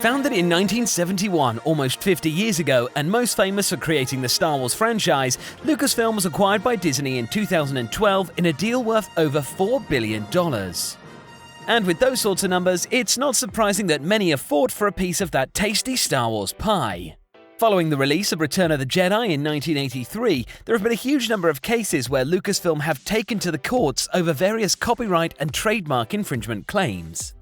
Founded in 1971, almost 50 years ago, and most famous for creating the Star Wars franchise, Lucasfilm was acquired by Disney in 2012 in a deal worth over $4 billion. And with those sorts of numbers, it's not surprising that many have fought for a piece of that tasty Star Wars pie. Following the release of Return of the Jedi in 1983, there have been a huge number of cases where Lucasfilm have taken to the courts over various copyright and trademark infringement claims.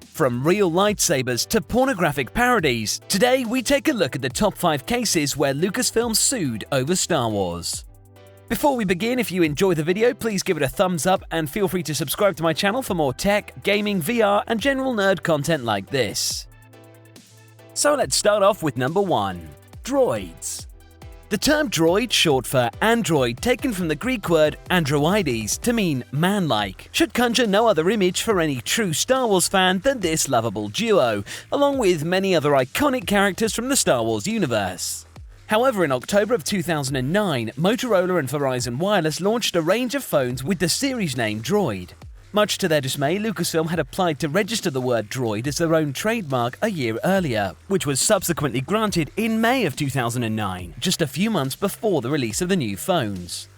From real lightsabers to pornographic parodies, today we take a look at the top 5 cases where Lucasfilm sued over Star Wars. Before we begin, if you enjoy the video, please give it a thumbs up and feel free to subscribe to my channel for more tech, gaming, VR, and general nerd content like this. So let's start off with number 1. Droids. The term droid, short for android, taken from the Greek word androides to mean man-like, should conjure no other image for any true Star Wars fan than this lovable duo, along with many other iconic characters from the Star Wars universe. However, in October of 2009, Motorola and Verizon Wireless launched a range of phones with the series name Droid. Much to their dismay, Lucasfilm had applied to register the word droid as their own trademark a year earlier, which was subsequently granted in May of 2009, just a few months before the release of the new phones.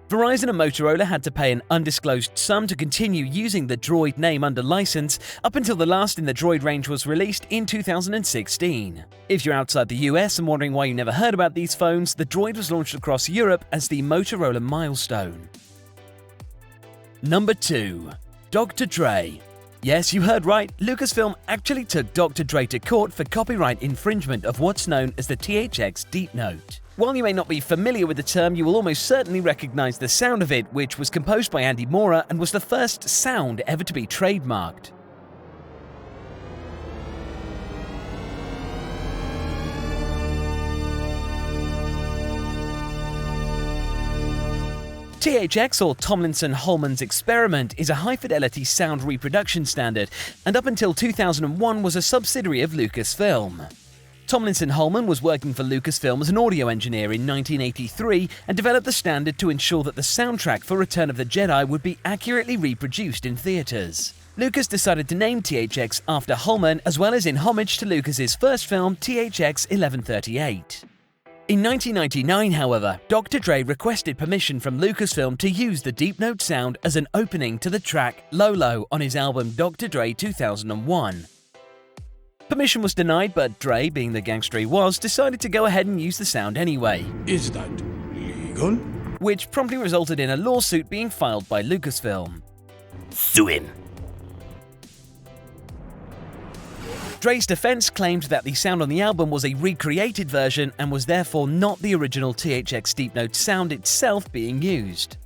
Verizon and Motorola had to pay an undisclosed sum to continue using the Droid name under license up until the last in the Droid range was released in 2016. If you're outside the US and wondering why you never heard about these phones, the Droid was launched across Europe as the Motorola Milestone. Number 2. Dr. Dre. Yes, you heard right, Lucasfilm actually took Dr. Dre to court for copyright infringement of what's known as the THX Deep Note. While you may not be familiar with the term, you will almost certainly recognize the sound of it, which was composed by Andy Mora and was the first sound ever to be trademarked. THX, or Tomlinson-Holman's experiment, is a high-fidelity sound reproduction standard, and up until 2001 was a subsidiary of Lucasfilm. Tomlinson-Holman was working for Lucasfilm as an audio engineer in 1983 and developed the standard to ensure that the soundtrack for Return of the Jedi would be accurately reproduced in theaters. Lucas decided to name THX after Holman, as well as in homage to Lucas's first film, THX 1138. In 1999, however, Dr. Dre requested permission from Lucasfilm to use the Deep Note sound as an opening to the track Lolo on his album Dr. Dre 2001. Permission was denied, but Dre, being the gangster he was, decided to go ahead and use the sound anyway. Is that legal? Which promptly resulted in a lawsuit being filed by Lucasfilm. Sue him. Dre's defense claimed that the sound on the album was a recreated version and was therefore not the original THX Deep Note sound itself being used.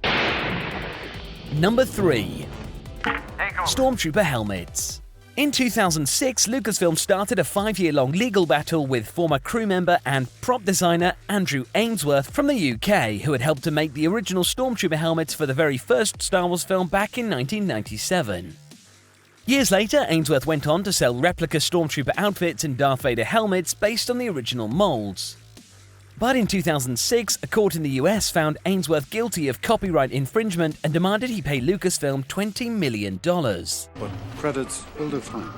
Number 3. Stormtrooper helmets. In 2006, Lucasfilm started a 5-year-long legal battle with former crew member and prop designer Andrew Ainsworth from the UK, who had helped to make the original Stormtrooper helmets for the very first Star Wars film back in 1997. Years later, Ainsworth went on to sell replica Stormtrooper outfits and Darth Vader helmets based on the original molds. But in 2006, a court in the US found Ainsworth guilty of copyright infringement and demanded he pay Lucasfilm $20 million. But credits will do fine.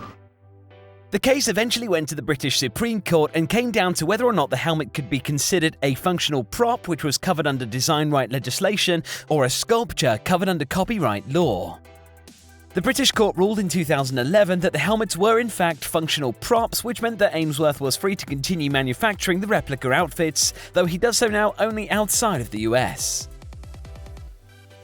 The case eventually went to the British Supreme Court and came down to whether or not the helmet could be considered a functional prop, which was covered under design right legislation, or a sculpture covered under copyright law. The British court ruled in 2011 that the helmets were in fact functional props, which meant that Ainsworth was free to continue manufacturing the replica outfits, though he does so now only outside of the US.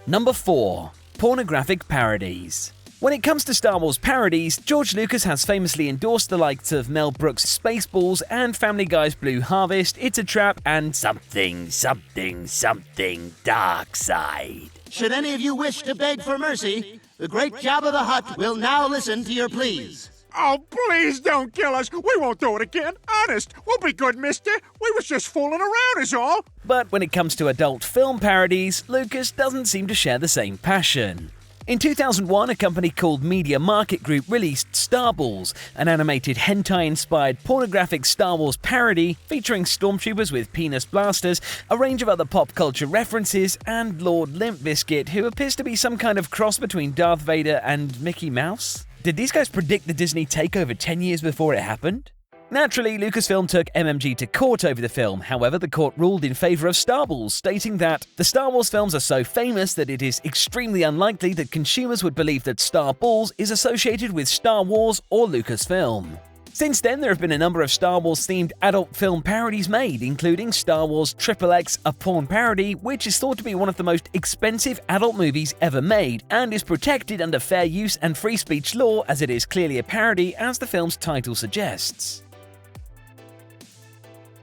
Number 4. Pornographic parodies. When it comes to Star Wars parodies, George Lucas has famously endorsed the likes of Mel Brooks' Spaceballs and Family Guy's Blue Harvest, It's a Trap, and Something, Something, Something Dark Side. Should any of you wish to beg for mercy, the great Jabba the Hutt will now listen to your pleas. Oh, please don't kill us. We won't do it again. Honest, we'll be good, mister. We was just fooling around is all. But when it comes to adult film parodies, Lucas doesn't seem to share the same passion. In 2001, a company called Media Market Group released Starballs, an animated hentai-inspired pornographic Star Wars parody featuring stormtroopers with penis blasters, a range of other pop culture references, and Lord Limp Bizkit, who appears to be some kind of cross between Darth Vader and Mickey Mouse. Did these guys predict the Disney takeover 10 years before it happened? Naturally, Lucasfilm took MMG to court over the film. However, the court ruled in favor of Star Wars, stating that the Star Wars films are so famous that it is extremely unlikely that consumers would believe that Star Balls is associated with Star Wars or Lucasfilm. Since then, there have been a number of Star Wars-themed adult film parodies made, including Star Wars XXX, a porn parody, which is thought to be one of the most expensive adult movies ever made, and is protected under fair use and free speech law as it is clearly a parody, as the film's title suggests.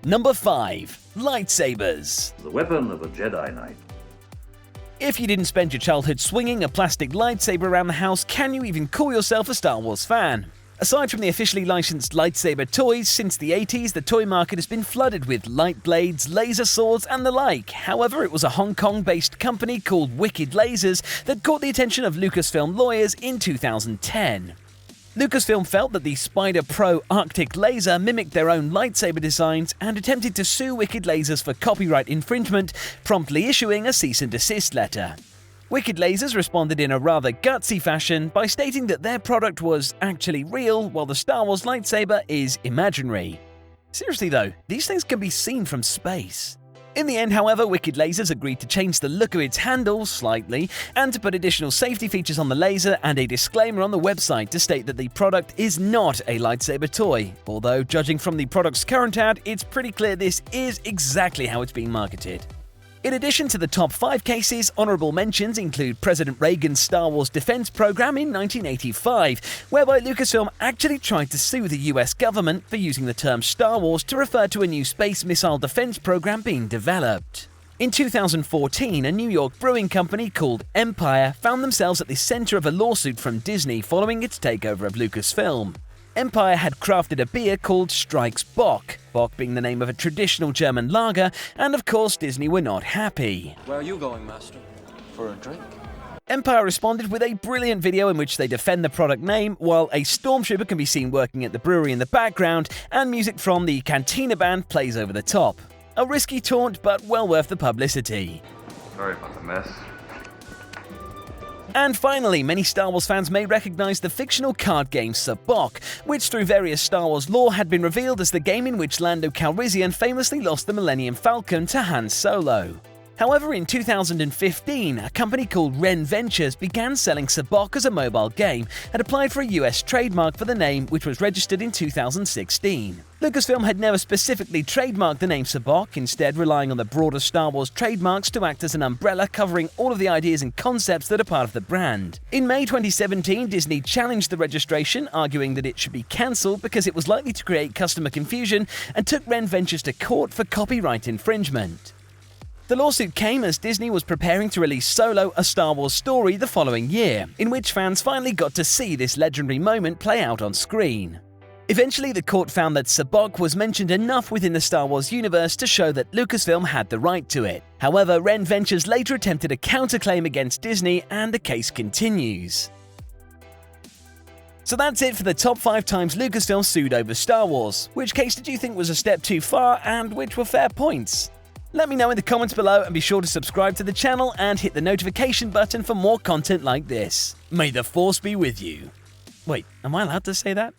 Number 5. Lightsabers. The weapon of a Jedi Knight. If you didn't spend your childhood swinging a plastic lightsaber around the house, can you even call yourself a Star Wars fan? Aside from the officially licensed lightsaber toys, since the 80s, the toy market has been flooded with light blades, laser swords, and the like. However, it was a Hong Kong-based company called Wicked Lasers that caught the attention of Lucasfilm lawyers in 2010. Lucasfilm felt that the Spider Pro Arctic laser mimicked their own lightsaber designs and attempted to sue Wicked Lasers for copyright infringement, promptly issuing a cease and desist letter. Wicked Lasers responded in a rather gutsy fashion by stating that their product was actually real, while the Star Wars lightsaber is imaginary. Seriously though, these things can be seen from space. In the end, however, Wicked Lasers agreed to change the look of its handle slightly and to put additional safety features on the laser and a disclaimer on the website to state that the product is not a lightsaber toy. Although, judging from the product's current ad, it's pretty clear this is exactly how it's being marketed. In addition to the top 5 cases, honorable mentions include President Reagan's Star Wars defense program in 1985, whereby Lucasfilm actually tried to sue the US government for using the term Star Wars to refer to a new space missile defense program being developed. In 2014, a New York brewing company called Empire found themselves at the center of a lawsuit from Disney following its takeover of Lucasfilm. Empire had crafted a beer called Strike's Bock, Bock being the name of a traditional German lager, and of course Disney were not happy. Where are you going, Master? For a drink? Empire responded with a brilliant video in which they defend the product name, while a stormtrooper can be seen working at the brewery in the background, and music from the Cantina band plays over the top. A risky taunt, but well worth the publicity. Sorry about the mess. And finally, many Star Wars fans may recognize the fictional card game Sabacc, which through various Star Wars lore had been revealed as the game in which Lando Calrissian famously lost the Millennium Falcon to Han Solo. However, in 2015, a company called Ren Ventures began selling Sabacc as a mobile game and applied for a US trademark for the name, which was registered in 2016. Lucasfilm had never specifically trademarked the name Sabacc, instead relying on the broader Star Wars trademarks to act as an umbrella covering all of the ideas and concepts that are part of the brand. In May 2017, Disney challenged the registration, arguing that it should be cancelled because it was likely to create customer confusion, and took Ren Ventures to court for copyright infringement. The lawsuit came as Disney was preparing to release Solo, a Star Wars story the following year, in which fans finally got to see this legendary moment play out on screen. Eventually, the court found that Sabacc was mentioned enough within the Star Wars universe to show that Lucasfilm had the right to it. However, Ren Ventures later attempted a counterclaim against Disney, and the case continues. So that's it for the top 5 times Lucasfilm sued over Star Wars. Which case did you think was a step too far, and which were fair points? Let me know in the comments below, and be sure to subscribe to the channel and hit the notification button for more content like this. May the Force be with you. Wait, am I allowed to say that?